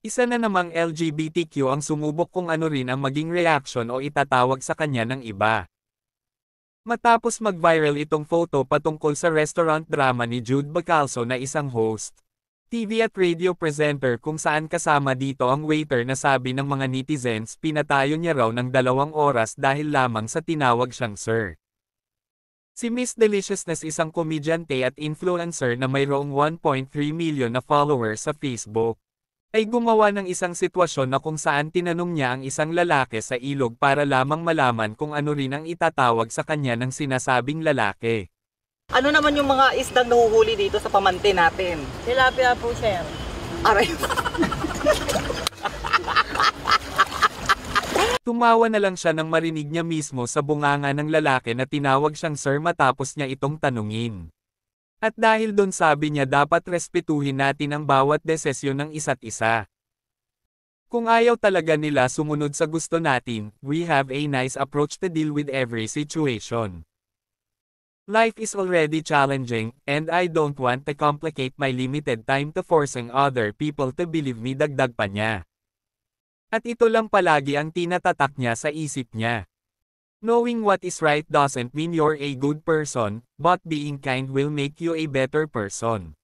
Isa na namang LGBTQ ang sumubok kung ano rin ang maging reaksyon o itatawag sa kanya ng iba. Matapos mag-viral itong photo patungkol sa restaurant drama ni Jude Bacalso na isang host, TV at radio presenter kung saan kasama dito ang waiter na sabi ng mga netizens pinatayo niya raw ng 2 oras dahil lamang sa tinawag siyang sir. Si Miss Deliciousness isang komedyante at influencer na mayroong 1.3 million na followers sa Facebook, ay gumawa ng isang sitwasyon na kung saan tinanong niya ang isang lalaki sa ilog para lamang malaman kung ano rin ang itatawag sa kanya ng sinasabing lalaki. Ano naman yung mga isdang nahuhuli dito sa pamante natin? Tilapia po, sir. Aray. Tumawa na lang siya nang marinig niya mismo sa bunganga ng lalaki na tinawag siyang sir matapos niya itong tanungin. At dahil doon sabi niya dapat respetuhin natin ang bawat desisyon ng isa't isa. Kung ayaw talaga nila sumunod sa gusto natin, we have a nice approach to deal with every situation. Life is already challenging, and I don't want to complicate my limited time to forcing other people to believe me, dagdag pa niya. At ito lang palagi ang tinatatak niya sa isip niya. Knowing what is right doesn't mean you're a good person, but being kind will make you a better person.